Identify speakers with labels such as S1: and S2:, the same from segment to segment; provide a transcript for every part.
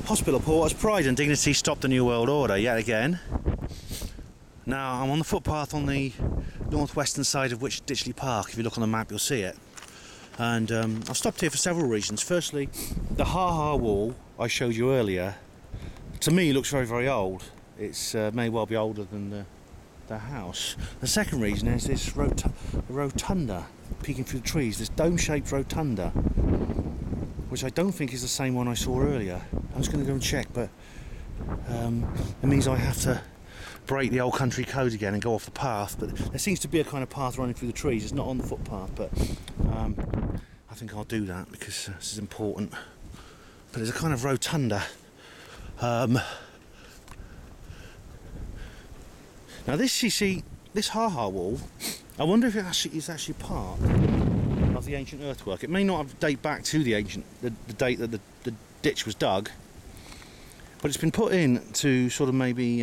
S1: Hospital porters, pride and dignity stopped the New World Order yet again. Now I'm on the footpath on the northwestern side of Ditchley Park. If you look on the map you'll see it. And I've stopped here for several reasons. Firstly, the ha-ha wall I showed you earlier, to me looks very, very old. It's may well be older than the house. The second reason is this rotunda peeking through the trees, this dome-shaped rotunda, which I don't think is the same one I saw earlier. I'm just going to go and check, but it means I have to break the old country code again and go off the path. But there seems to be a kind of path running through the trees. It's not on the footpath, but I think I'll do that because this is important. But there's a kind of rotunda. Now this, you see, this ha-ha wall, I wonder if it is actually part of the ancient earthwork. It may not date back to the date that the ditch was dug, but it's been put in to sort of maybe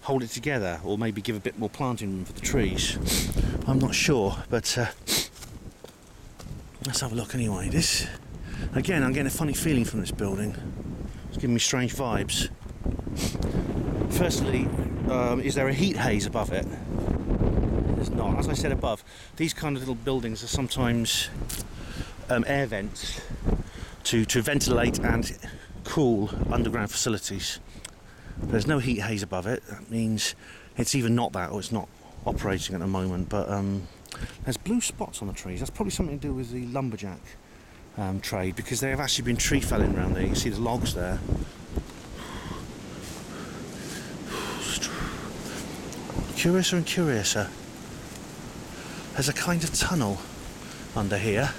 S1: hold it together, or maybe give a bit more planting room for the trees. I'm not sure, but let's have a look anyway. This, again, I'm getting a funny feeling from this building. It's giving me strange vibes. Firstly, is there a heat haze above it? There's not. As I said above, these kind of little buildings are sometimes air vents to ventilate and cool underground facilities. There's no heat haze above it. That means it's either not that or it's not operating at the moment. But there's blue spots on the trees. That's probably something to do with the lumberjack trade, because they have actually been tree felling around there. You can see the logs there. Curiouser and curiouser. There's a kind of tunnel under here.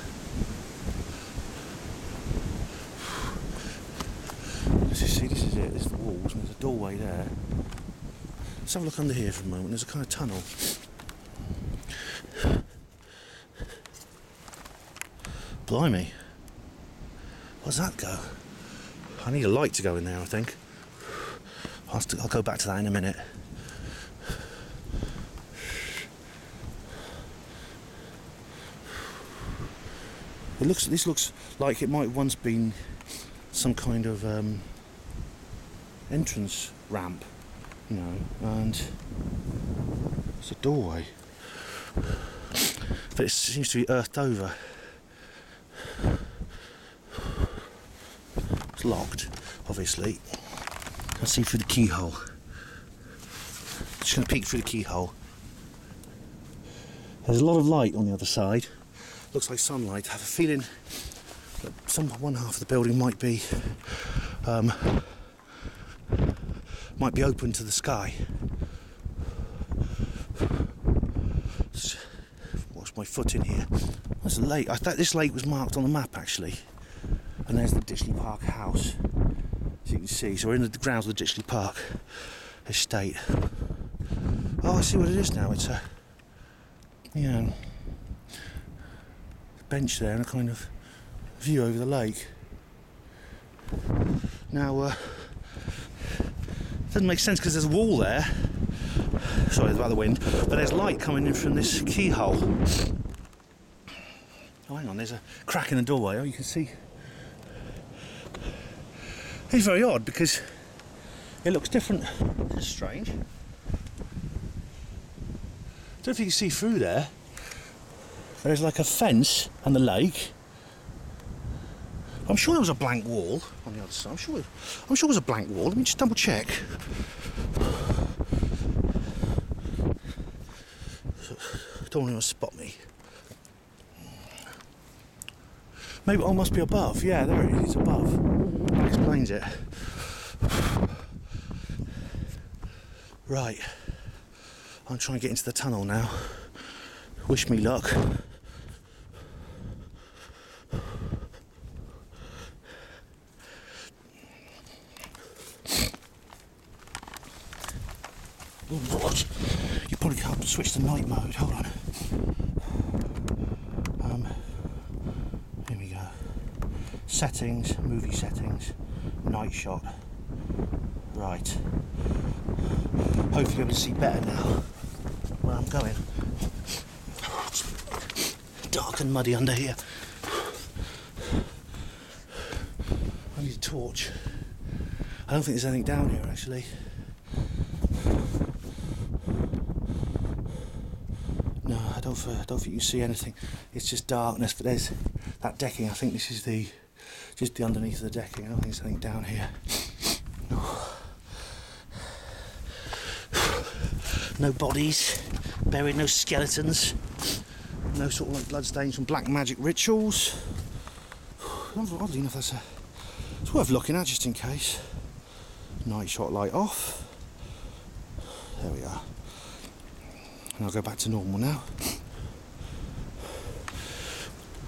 S1: As you see, this is it. There's the walls and there's a doorway there. Let's have a look under here for a moment. There's a kind of tunnel. Blimey. Where's that go? I need a light to go in there, I think. I'll go back to that in a minute. This looks like it might have once been some kind of entrance ramp, you know, and it's a doorway, but it seems to be earthed over. It's locked, obviously. Let's see through the keyhole. Just going to peek through the keyhole. There's a lot of light on the other side. Looks like sunlight. I have a feeling that one half of the building might be open to the sky. Watch my foot in here. There's a lake. I thought this lake was marked on the map actually. And there's the Ditchley Park house, as you can see. So we're in the grounds of the Ditchley Park estate. Oh, I see what it is now. It's a, you know, bench there and a kind of view over the lake. Now, it doesn't make sense because there's a wall there. Sorry about the wind, but there's light coming in from this keyhole. Oh, hang on, there's a crack in the doorway. Oh, you can see. It's very odd because it looks different. That's strange. I don't know if you can see through there. There's like a fence and the lake. I'm sure there was a blank wall on the other side. I'm sure it was a blank wall. Let me just double check. Don't want anyone to spot me. Maybe it must be above. Yeah, there it is. It's above. That explains it. Right. I'm trying to get into the tunnel now. Wish me luck. Oh, what? You probably can't switch to night mode. Hold on. Here we go. Settings, movie settings, night shot. Right. Hopefully, I'm able to see better now where I'm going. It's dark and muddy under here. I need a torch. I don't think there's anything down here actually. No, I don't think you see anything. It's just darkness, but there's that decking. I think this is just the underneath of the decking. I don't think there's anything down here. No bodies buried, no skeletons, no sort of like bloodstains from black magic rituals. Oddly enough, it's worth looking at just in case. Night shot light off. There we are. And I'll go back to normal now.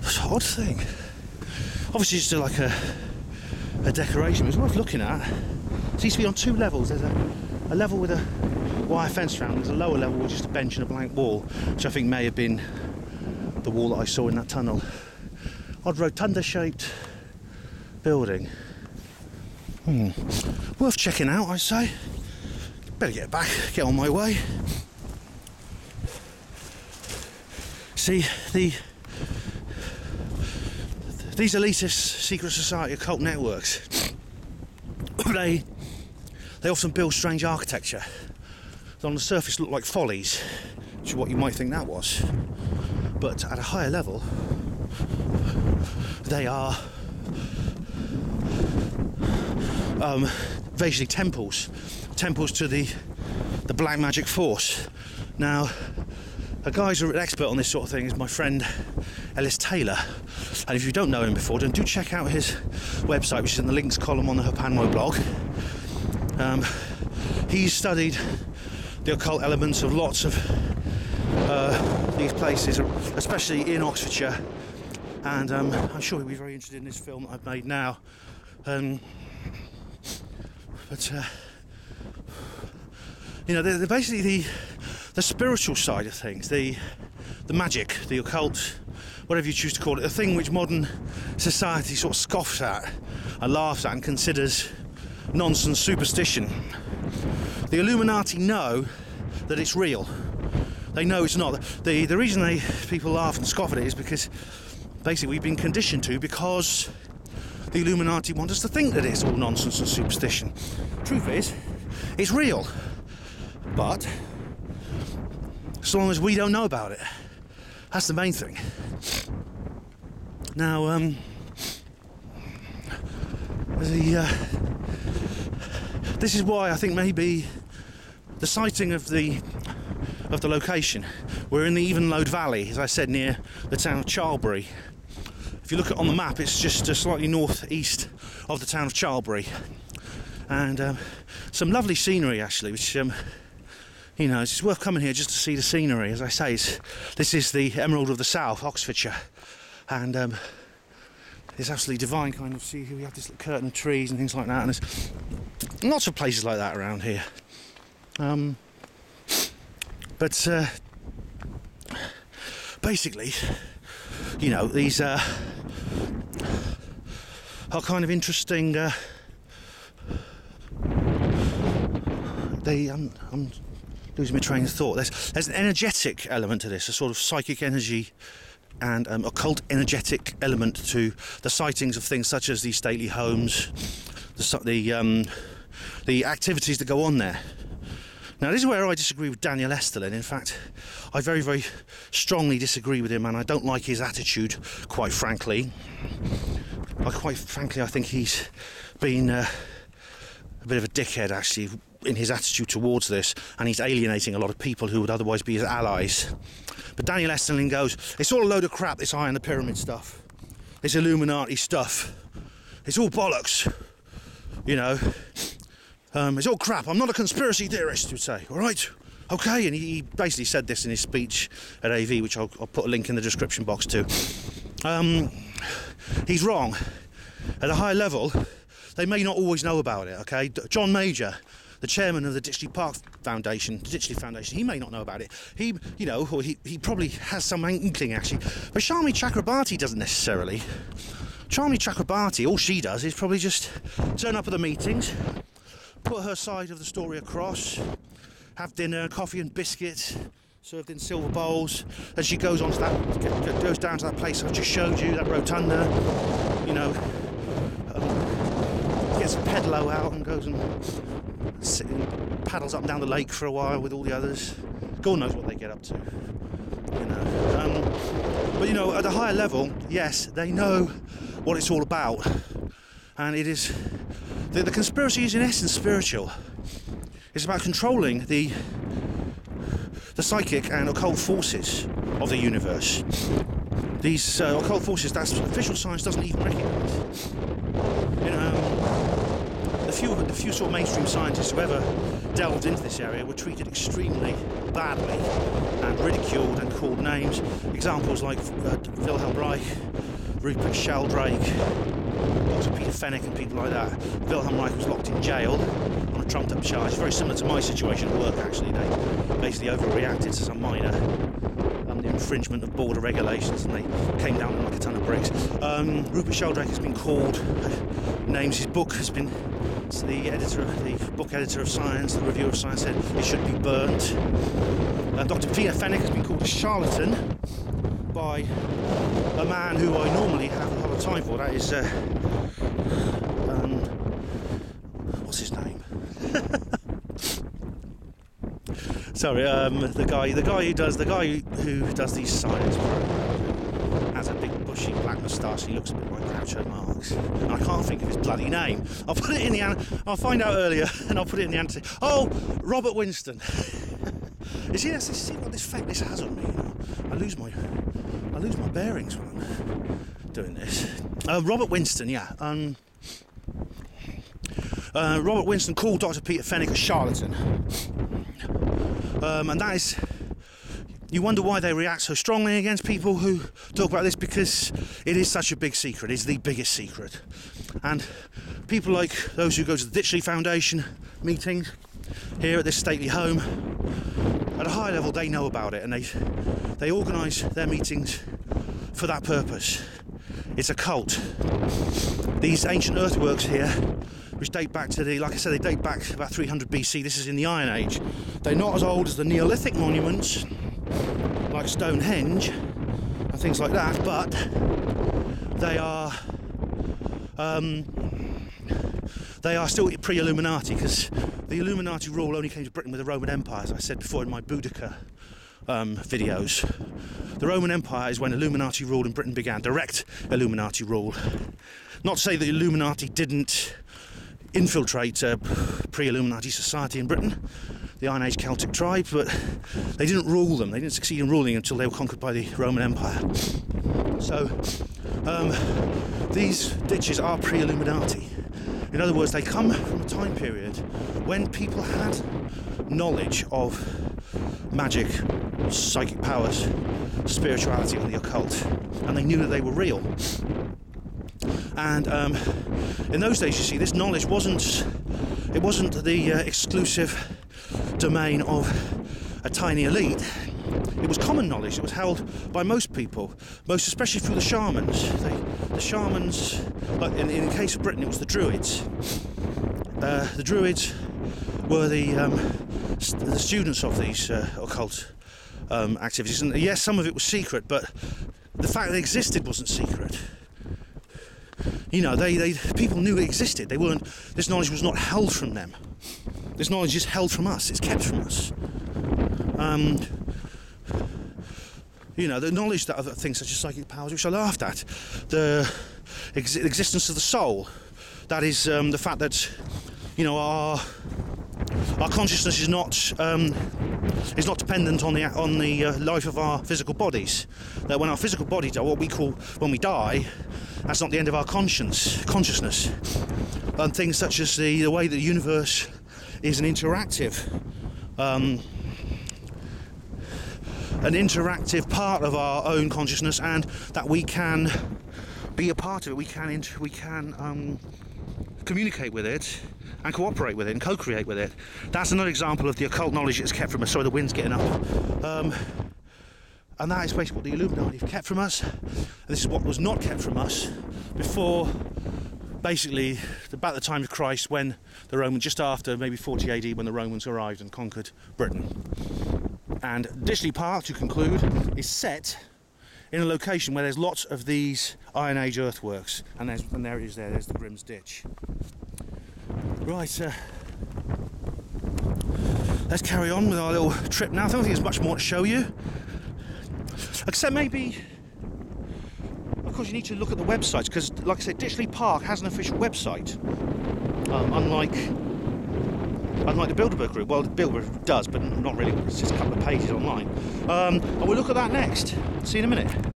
S1: It's an odd thing. Obviously, it's still like a decoration, but it's worth looking at. It seems to be on two levels. There's a level with a wire fence around. There's a lower level with just a bench and a blank wall, which I think may have been the wall that I saw in that tunnel. Odd rotunda shaped building. Worth checking out, I say. Better get back, get on my way. See, these elitist secret society occult networks, they often build strange architecture that on the surface look like follies, which is what you might think that was. But at a higher level, they are basically temples to the black magic force. Now, a guy who's an expert on this sort of thing is my friend Ellis Taylor, and if you don't know him before, then do check out his website, which is in the links column on the Hapanmo blog. He's studied the occult elements of lots of these places, especially in Oxfordshire, and I'm sure he'll be very interested in this film that I've made now. But you know, they're basically the spiritual side of things, the magic, the occult, whatever you choose to call it, the thing which modern society sort of scoffs at and laughs at and considers nonsense superstition. The Illuminati know that it's real. They know it's not. The reason people laugh and scoff at it is because basically we've been conditioned to, because the Illuminati want us to think that it's all nonsense and superstition. Truth is, it's real. But as long as we don't know about it, that's the main thing. Now, this is why I think maybe the sighting of the location. We're in the Evenlode Valley, as I said, near the town of Charlbury. If you look at on the map, it's just slightly northeast of the town of Charlbury, and some lovely scenery actually, which you know, it's worth coming here just to see the scenery. As I say, this is the Emerald of the South, Oxfordshire, and it's absolutely divine. Kind of see here we have this little curtain of trees and things like that, and there's lots of places like that around here. But basically, you know, these are kind of interesting. I'm losing my train of thought. There's an energetic element to this, a sort of psychic energy and occult energetic element to the sightings of things such as these stately homes, the activities that go on there. Now, this is where I disagree with Daniel Esterlin. In fact, I very, very strongly disagree with him, and I don't like his attitude, quite frankly. I think he's been a bit of a dickhead, actually, in his attitude towards this, and he's alienating a lot of people who would otherwise be his allies. But Daniel Esterlin goes, it's all a load of crap, this eye in the pyramid stuff. This Illuminati stuff. It's all bollocks. You know. It's all crap. I'm not a conspiracy theorist, you'd say, all right? Okay, and he basically said this in his speech at AV, which I'll put a link in the description box to. He's wrong. At a high level, they may not always know about it, okay? John Major, the chairman of the Ditchley Foundation, he may not know about it. He probably has some inkling, actually. But Sharmi Chakrabarti doesn't necessarily. Sharmi Chakrabarti, all she does is probably just turn up at the meetings, put her side of the story across, have dinner, coffee and biscuits served in silver bowls, and she goes on to goes down to that place I just showed you, that rotunda, you know, gets a pedalo out and goes and paddles up and down the lake for a while with all the others. God knows what they get up to, you know. But you know, at a higher level, yes, they know what it's all about, and it is the conspiracy is in essence spiritual. It's about controlling the psychic and occult forces of the universe. These occult forces that official science doesn't even recognise. You know, the few sort of mainstream scientists who ever delved into this area were treated extremely badly and ridiculed and called names. Examples like Wilhelm Reich, Rupert Sheldrake, Dr. Peter Fenwick and people like that. Wilhelm Reich was locked in jail on a trumped up charge, very similar to my situation at work actually. They basically overreacted to some minor infringement of border regulations and they came down like a ton of bricks. Rupert Sheldrake has been called names. His book has been, the book editor of Science, the reviewer of Science said it should be burnt. Dr. Peter Fenwick has been called a charlatan by a man who I normally have a lot of time for. That is what's his name? Sorry, the guy who does these science programs has a big bushy black moustache. He looks a bit like Groucho Marx. And I can't think of his bloody name. I'll put it in the I'll find out earlier and I'll put it in the answer. Oh, Robert Winston. You see, see what this effect this has on me. You know? I lose my bearings when I'm doing this. Robert Winston, yeah. Robert Winston called Dr. Peter Fenwick a charlatan. And that is, you wonder why they react so strongly against people who talk about this, because it is such a big secret. It's the biggest secret. And people like those who go to the Ditchley Foundation meetings here at this stately home, at a high level they know about it and they organise their meetings for that purpose. It's a cult. These ancient earthworks here, which date back to like I said, they date back about 300 BC. This is in the Iron Age. They're not as old as the Neolithic monuments, like Stonehenge and things like that, but they are still pre-Illuminati, because the Illuminati rule only came to Britain with the Roman Empire, as I said before in my Boudica videos. The Roman Empire is when Illuminati rule in Britain began, direct Illuminati rule. Not to say that the Illuminati didn't infiltrate pre-Illuminati society in Britain, the Iron Age Celtic tribes, but they didn't rule them. They didn't succeed in ruling until they were conquered by the Roman Empire. So these ditches are pre-Illuminati. In other words, they come from a time period when people had knowledge of magic, psychic powers, spirituality and the occult, and they knew that they were real. And in those days, you see, this knowledge wasn't the exclusive domain of a tiny elite. It was common knowledge. It was held by most people, most especially through the shamans. The shamans, like in the case of Britain, it was the Druids. The Druids were the students of these occult activities, and yes, some of it was secret, but the fact that it existed wasn't secret. You know, people knew it existed. They weren't. This knowledge was not held from them. This knowledge is held from us. It's kept from us. You know, the knowledge that other things such as psychic powers, which I laughed at, the existence of the soul. That is the fact that, you know, our consciousness is not dependent on the life of our physical bodies. That when our physical bodies are what we call when we die, that's not the end of our consciousness. And things such as the way that the universe is an interactive part of our own consciousness, and that we can be a part of it. We can communicate with it and cooperate with it and co-create with it. That's another example of the occult knowledge that's kept from us. Sorry, the wind's getting up. And that is basically what the Illuminati have kept from us. This is what was not kept from us before, basically, about the time of Christ, when the Romans, just after maybe 40 AD, when the Romans arrived and conquered Britain. And Ditchley Park, to conclude, is set in a location where there's lots of these Iron Age earthworks, and there's the Grim's Ditch. Right, let's carry on with our little trip now. I don't think there's much more to show you. Except maybe, of course, you need to look at the websites, because, like I said, Ditchley Park has an official website. Unlike the Bilderberg group. Well, the Bilderberg does, but not really. It's just a couple of pages online. And we'll look at that next. See you in a minute.